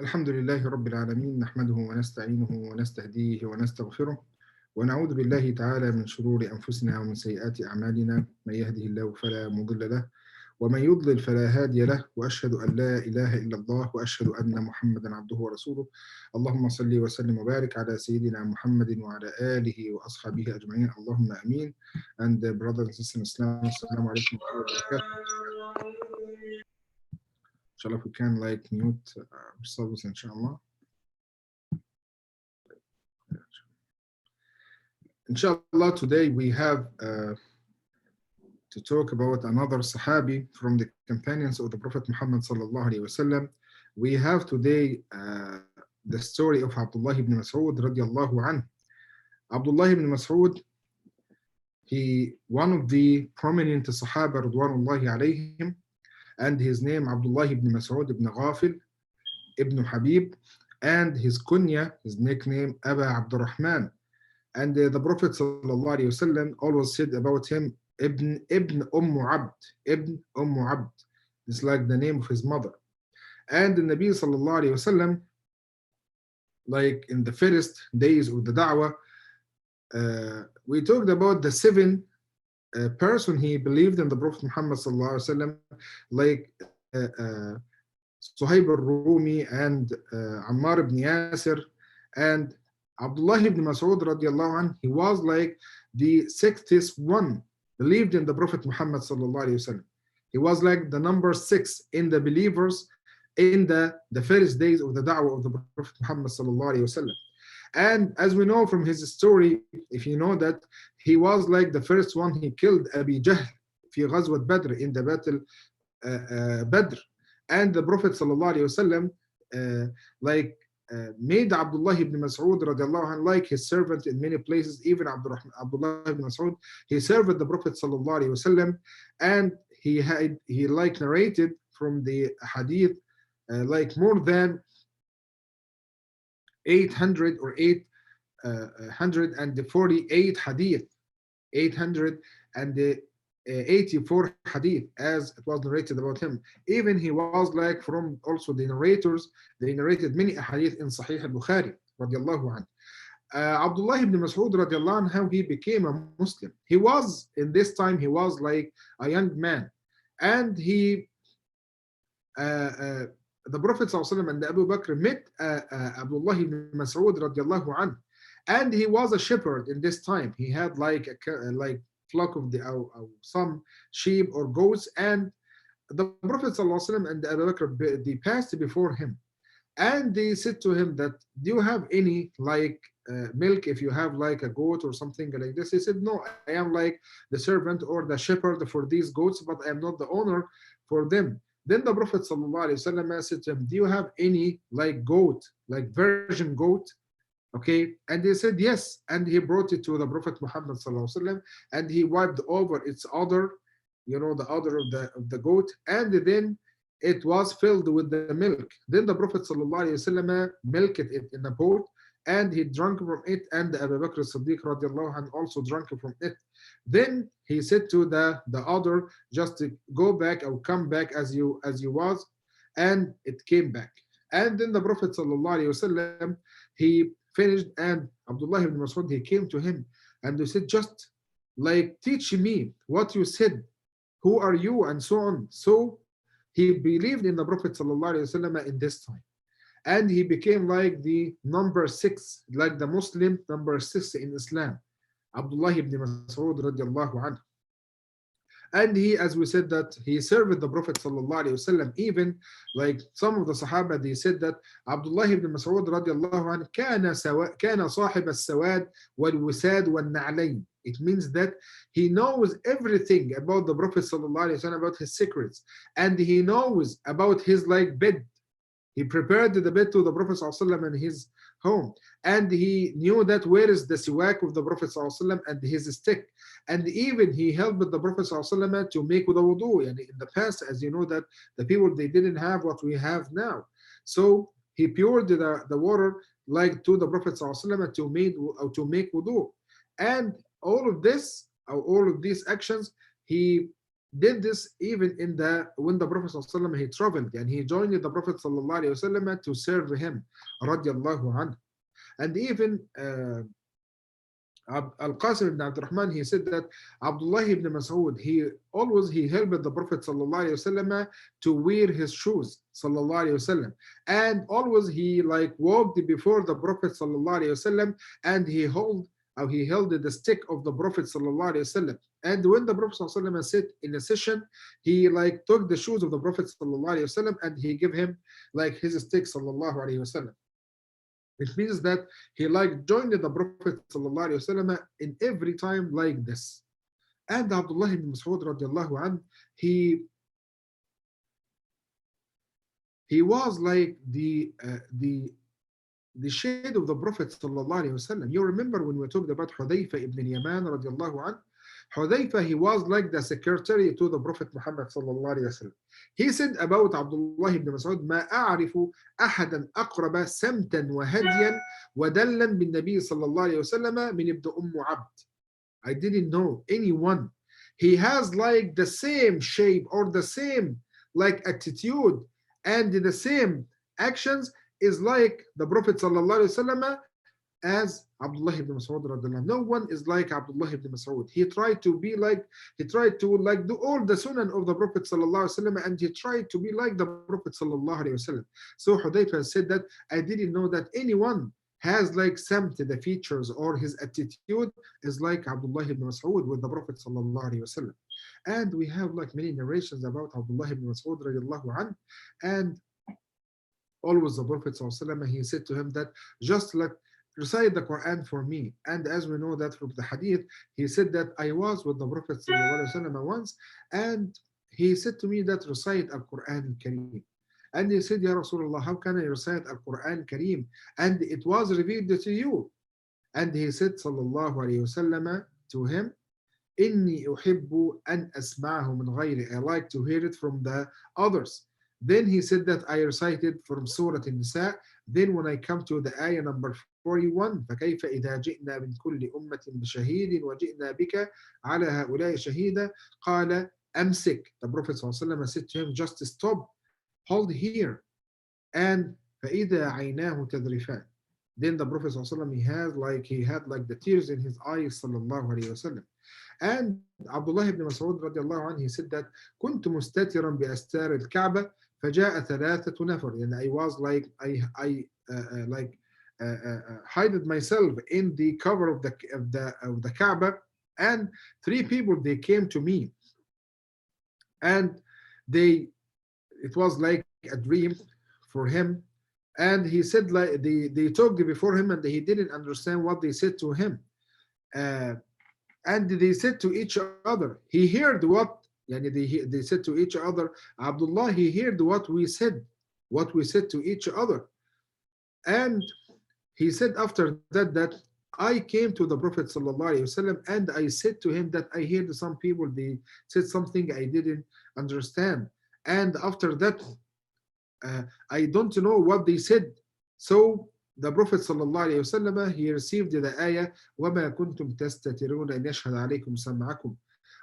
الحمد لله رب العالمين نحمده ونستعينه ونستهديه ونستغفره ونعوذ بالله تعالى من شرور أنفسنا ومن سيئات أعمالنا من يهده الله فلا مضل له ومن يضلل فلا هادي له وأشهد أن لا إله إلا الله وأشهد أن محمدا عبده ورسوله اللهم صل وسلم وبارك على سيدنا محمد وعلى آله وأصحابه أجمعين اللهم آمين. And brothers and sisters in Islam, Assalamu alaikum wa rahmatullahi wa barakatuh. Inshallah, if we can mute ourselves, inshallah. Inshallah, today we have to talk about another Sahabi from the companions of the Prophet Muhammad sallallahu alaihi wasallam. We have today the story of Abdullah ibn Mas'ud radiallahu anhu. Abdullah ibn Mas'ud, one of the prominent Sahaba radwanullahi alayhim, and his name Abdullah ibn Mas'ud ibn Ghafil ibn Habib, and his kunya, his nickname Aba Abdurrahman. And the Prophet sallallahu alaihi wasallam always said about him Ibn Abd, Ibn Abd. It's like the name of his mother. And the Nabi sallallahu alaihi wasallam, like in the first days of the da'wah, we talked about the seven person he believed in the Prophet Muhammad sallallahu alaihi wasallam, like Suhaib al-Rumi and Ammar ibn Yasir and Abdullah ibn Mas'ud radiallahu anh. He was like the 60th one believed in the Prophet Muhammad sallallahu alaihi wasallam. He was like the number 6 in the believers in the first days of the da'wah of the Prophet Muhammad sallallahu alaihi wasallam. And as we know from his story, if you know that he was like the first one, he killed Abi Jahl fi Ghazwat Badr, in the battle Badr. And the Prophet sallallahu alaihi wasallam made Abdullah ibn Mas'ud radiallahu anh like his servant in many places. Even Abdullah ibn Mas'ud, he served the Prophet sallallahu alaihi wasallam, and he narrated from the hadith like more than 800 or 848 hadith, 884 hadith, as it was narrated about him. Even he was like from also the narrators, they narrated many hadith in Sahih al-Bukhari radiallahu anhu. Abdullah ibn Mas'ud radiallahu anhu, how he became a Muslim. He was, in this time, he was like a young man, and he the Prophet ﷺ and Abu Bakr met Abdullah ibn Mas'ud radiallahu anhu, and he was a shepherd in this time. He had like a flock of some sheep or goats, and the Prophet ﷺ and Abu Bakr, they passed before him, and they said to him that, do you have any milk, if you have like a goat or something like this? He said, no, I am like the servant or the shepherd for these goats, but I am not the owner for them. Then the Prophet ﷺ said to him, do you have any like goat, like virgin goat? Okay, and they said yes, and he brought it to the Prophet Muhammad ﷺ, and he wiped over its udder, the udder of the goat, and then it was filled with the milk. Then the Prophet ﷺ milked it in a pot, and he drank from it, and Abu Bakr as-Siddiq radiallahu anhu also drank from it. Then he said to the other, just to go back or come back as you was, and it came back. And then the Prophet ﷺ, he finished, and Abdullah ibn Mas'ud, he came to him and he said, just like teach me what you said, who are you, and so on. So he believed in the Prophet ﷺ in this time, and he became like the number 6, like the Muslim number 6 in Islam, Abdullah ibn Mas'ud radiallahu anhu. And he, as we said, that he served the Prophet sallallahu alaihi wasallam. Even like some of the Sahaba, they said that Abdullah ibn Mas'ud radiallahu anhu كان صاحب السواد والوساد والنعلين. It means that he knows everything about the Prophet sallallahu alaihi wasallam, about his secrets, and he knows about his like bed. He prepared the bed to the Prophet ﷺ in his home, and he knew that where is the siwak of the Prophet ﷺ and his stick, and even he helped the Prophet ﷺ to make the wudu. And in the past, as you know, that the people, they didn't have what we have now, so he poured the water like to the Prophet ﷺ to make wudu. And all of this, all of these actions, he did this even in the when the Prophet ﷺ, he traveled and he joined the Prophet ﷺ to serve him radiallahu anhu. And even Al-Qasim ibn Abdurrahman, he said that Abdullah ibn Mas'ud, he helped the Prophet ﷺ to wear his shoes ﷺ. And always he like walked before the Prophet ﷺ and he held the stick of the Prophet ﷺ. And when the Prophet ﷺ sit in a session, he like took the shoes of the Prophet ﷺ and he gave him like his stick sallallahu alaihi wasallam. It means that he like joined the Prophet ﷺ in every time like this. And Abdullah ibn Mas'ud radiallahu anh, he he was like the shade of the Prophet sallallahu alaihi wasallam. You remember when we talked about Hudayfa ibn Yaman radiallahu anh? Hudayfa, he was like the secretary to the Prophet Muhammad sallallahu alaihi wasallam. He said about Abdullah ibn Mas'ud, ما أعرف أحدا أقرب سمتا وهديا ودلا بالنبي صلى الله عليه وسلم من ابن عبد. I didn't know anyone. He has like the same shape or the same like attitude and the same actions is like the Prophet sallallahu alaihi wasallam as Abdullah ibn Mas'ud radiallahu. No one is like Abdullah ibn Mas'ud. He tried to like do all the sunnah of the Prophet sallallahu alaihi wasallam and he tried to be like the Prophet sallallahu alaihi wasallam. So Hudayfa said that I didn't know that anyone has like some to the features or his attitude is like Abdullah ibn Mas'ud with the Prophet sallallahu alaihi wasallam. And we have like many narrations about Abdullah ibn Mas'ud radiallahu anh. And always the Prophet sallallahu alaihi wasallam, he said to him that just like recite the Quran for me. And as we know that from the hadith, he said that I was with the Prophet ﷺ once, and he said to me that recite Al Quran Al Kareem. And he said, Ya Rasulullah, how can I recite Al Quran Al Kareem? And it was revealed to you. And he said, Sallallahu Alaihi Wasallam, to him, إني أحب أن أسمعه من غيري. I like to hear it from the others. Then he said that I recited from Surah An-Nisa. Then when I come to the ayah number 41, فكيف إذا جئنا من كل أمة بشهيد وجئنا بك على هؤلاء شهيدا قال أمسك. The Prophet ﷺ said to him, just stop, hold here. And فإذا عيناه تذرفان. Then the Prophet ﷺ, he had like the tears in his eyes sallallahu alayhi wasallam. And Abdullah ibn Mas'ud radiallahu anh, he said that كنت مستترا بأستار الكعبة فجاء ثلاثة نفر. And I was like hided myself in the cover of the Kaaba, and three people they came to me, and it was like a dream for him, and he said like they talked before him and he didn't understand what they said to him, and they said to each other, he heard what they said to each other, Abdullah, he heard what we said to each other. And he said after that I came to the Prophet ﷺ and I said to him that I heard some people, they said something I didn't understand. And after that, I don't know what they said. So the Prophet ﷺ, he received the ayah, وَمَا كُنْتُمْ تَسْتَتِرُونَ أَنْ يَشْهَدَ عَلَيْكُمْ سَمْعَكُمْ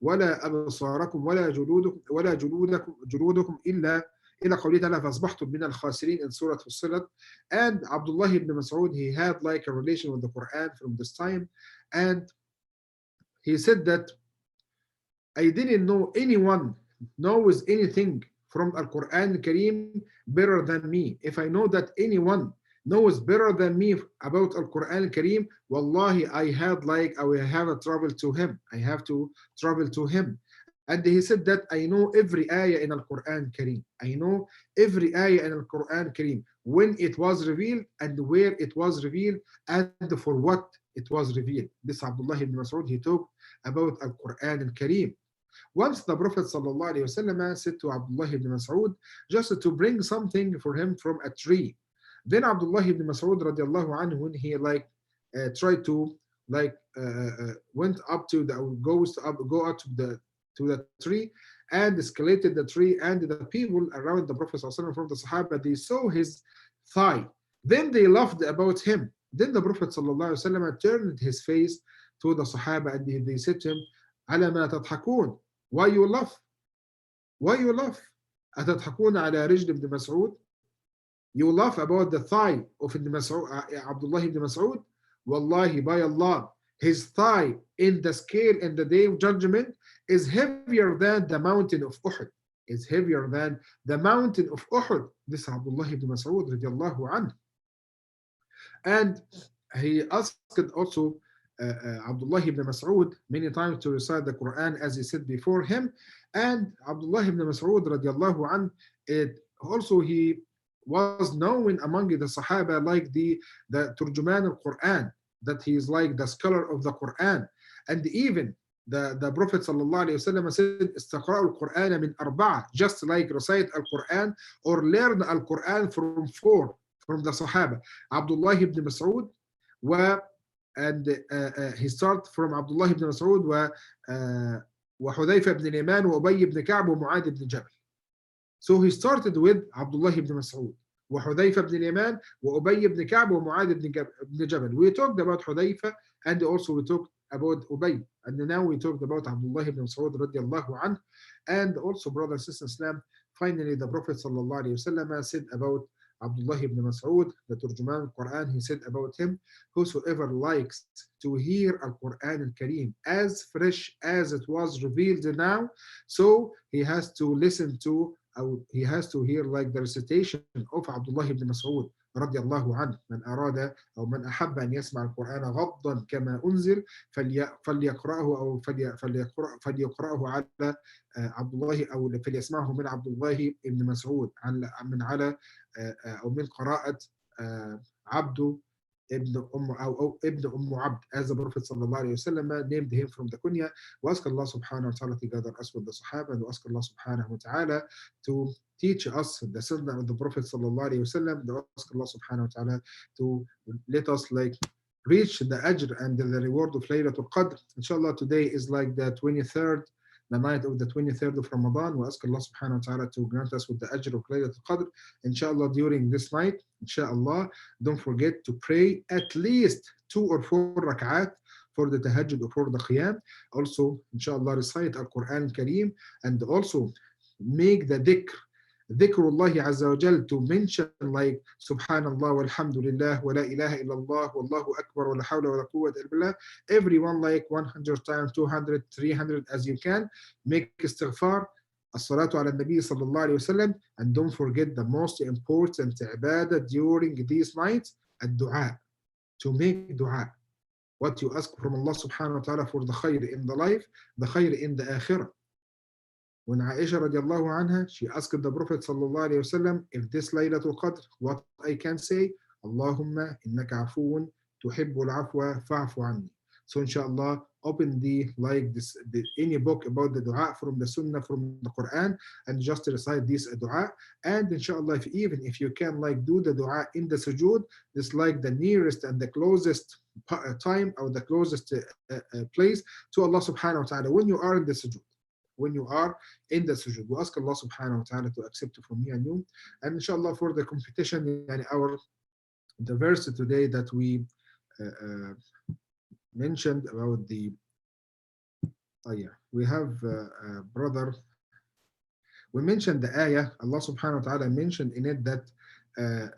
ولا أبصاركم ولا جلودكم إلا قوله تعالى فأصبحتم من الخاسرين in Surah Fussilat. And Abdullah ibn Mas'ud, he had like a relation with the Quran from this time, and he said that I didn't know anyone knows anything from Al Quran Kareem better than me. If I know that anyone knows better than me about Al Quran Kareem, wallahi, I will have a travel to him. I have to travel to him. And he said that I know every ayah in Al Quran Kareem. I know every ayah in Al Quran Kareem, when it was revealed and where it was revealed and for what it was revealed. This Abdullah ibn Mas'ud, he talked about Al Quran Al Kareem. Once the Prophet ﷺ said to Abdullah ibn Mas'ud just to bring something for him from a tree. Then Abdullah ibn Mas'ud radiallahu anhu, when he tried to went up to the go up to the tree and escalated the tree, and the people around the Prophet ﷺ from the Sahaba, they saw his thigh. Then they laughed about him. Then the Prophet ﷺ turned his face to the Sahaba and they said to him, على ما تضحكون, why you laugh? Why you laugh? أتضحكون على رجل ابن مسعود? You laugh about the thigh of Ibn Mas'ud, Abdullah ibn Mas'ud. Wallahi, by Allah, his thigh in the scale in the day of judgment is heavier than the mountain of Uhud. Is heavier than the mountain of Uhud. This is Abdullah ibn Mas'ud radiallahu anhu. And he asked also Abdullah ibn Mas'ud many times to recite the Quran as he said before him. And Abdullah ibn Mas'ud radiallahu anhu, it also he was known among the Sahaba like the Turjuman al-Quran, that he is like the scholar of the Quran. And even the Prophet ﷺ said, استقرأوا القرآن من أربعة, just like recite al-Quran or learn al-Quran from four, from the Sahaba. Abdullah ibn Mas'ud, و and he start from Abdullah ibn Mas'ud وحذيفة بن اليمان وأبي بن كعب ومعاذ بن جبل. So he started with Abdullah ibn Mas'ud, وحذيفة بن اليمان وأبي بن كعب ومعاذ بن جبل. We talked about حذيفة and also we talked about Ubay, and now we talked about Abdullah ibn Mas'ud radiallahu anhu. And also, brothers and sisters, Islam, finally the Prophet sallallahu alayhi wasallam said about Abdullah ibn Mas'ud, the Turjuman al-Quran, he said about him, whosoever likes to hear al-Quran al-Kareem as fresh as it was revealed now, so he has to listen to, or he has to hear like the recitation of Abdullah ibn Mas'ud رضي الله عنه. من أراد أو من أحب أن يسمع القرآن غضا كما أنزل فليقرأه أو فليقرأه على عبد الله، أو فليسمعه من عبد الله بن مسعود من على أو من قراءة عبد ابن أو ابن عبد, as the Prophet sallallahu alayhi wasallam named him from the kunya. وأسأل الله سبحانه وتعالى to gather us with the Sahaba, and وأسأل الله سبحانه وتعالى to teach us the sunnah of the Prophet sallallahu alayhi wasallam. وأسأل الله سبحانه وتعالى to let us like reach the ajr and the reward of Laylatul Qadr. Inshallah, today is like the 23rd, the night of the 23rd of Ramadan. We ask Allah subhanahu wa ta'ala to grant us with the ajr of Laylatul Qadr. Inshallah, during this night, inshallah, don't forget to pray at least 2 or 4 rak'at for the tahajjud or for the qiyam. Also, inshallah, recite Al-Quran Kareem, and also make the dhikrullah azza wa jal, to mention like subhanallah walhamdulillah wa la ilaha illallah wallahu akbar wa la hawla wa la quwwata illa billah, everyone like 100 times, 200, 300 as you can. Make istighfar, as-salatu ala nabi sallallahu alayhi wasallam, and don't forget the most important ibadah during these nights, ad-du'a, to make dua. What you ask from Allah subhanahu wa ta'ala for the khair in the life, the khair in the akhirah. When Aisha radiallahu anha, she asked the Prophet sallallahu alayhi wasallam, if this Laylatul Qadr, what I can say, Allahumma innaka afuun tuhibbul afwa fa'fu anni. So inshallah, open any book about the dua from the Sunnah, from the Quran, and just recite this dua. And inshallah, even if you can like do the dua in the sujood, this like the nearest and the closest time, or the closest place to Allah subhanahu wa ta'ala when you are in the sujood. When you are in the sujood, we ask Allah subhanahu wa ta'ala to accept it from me and you. And inshallah, for the competition, the verse today that we mentioned about we have brother, we mentioned the ayah. Allah subhanahu wa ta'ala mentioned in it that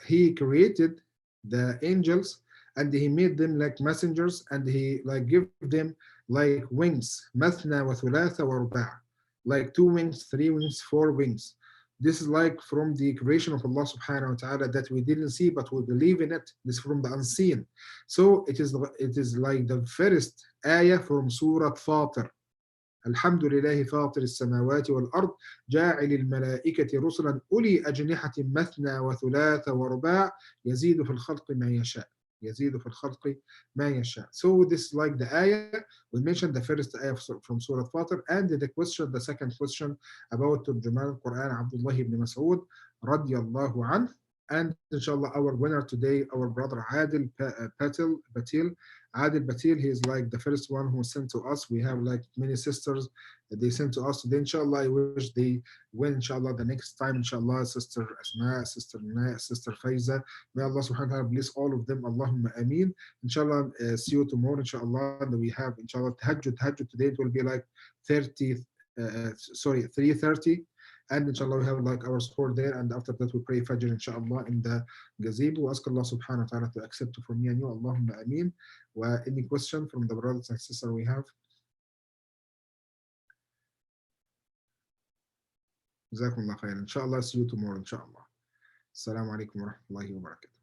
he created the angels and he made them like messengers, and he like give them like wings, mathna wa thulatha wa ruba', like 2 wings, 3 wings, 4 wings. This is like from the creation of Allah subhanahu wa ta'ala that we didn't see, but we believe in it. This is from the unseen. So it is like the first ayah from Surah Fatir. الحمد لله فاطر السماوات والأرض جاعل الملائكة رسلا أولي أجنحة مثنى وثلاث ورباع يزيد في الخلق ما يشاء. يزيد في الخلق ما يشاء. So this is like the ayah. We mentioned the first ayah from Surah Fatir, and the second question about Turjuman al-Quran Abdullah ibn Mas'ud radiyallahu anhu. And inshallah, our winner today, our brother Adil Batil. Adil Batil, he is like the first one who sent to us. We have like many sisters that they sent to us today. Inshallah, I wish they win. Inshallah, the next time, inshallah, Sister Asma, Sister Na, Sister Faiza. May Allah subhanahu wa ta'ala bless all of them. Allahumma ameen. Inshallah, see you tomorrow. Inshallah, and we have inshallah tahajjud. Tahajjud today, it will be like 3:30 And inshallah, we have like our store there. And after that, we pray Fajr, inshallah, in the gazebo. Ask Allah subhanahu wa ta'ala to accept from me and you. Allahumma ameen. Any question from the brothers and sisters we have? جزاكم الله خير. Inshallah, see you tomorrow, inshallah. Assalamu alaikum wa rahmatullahi wa barakatuh.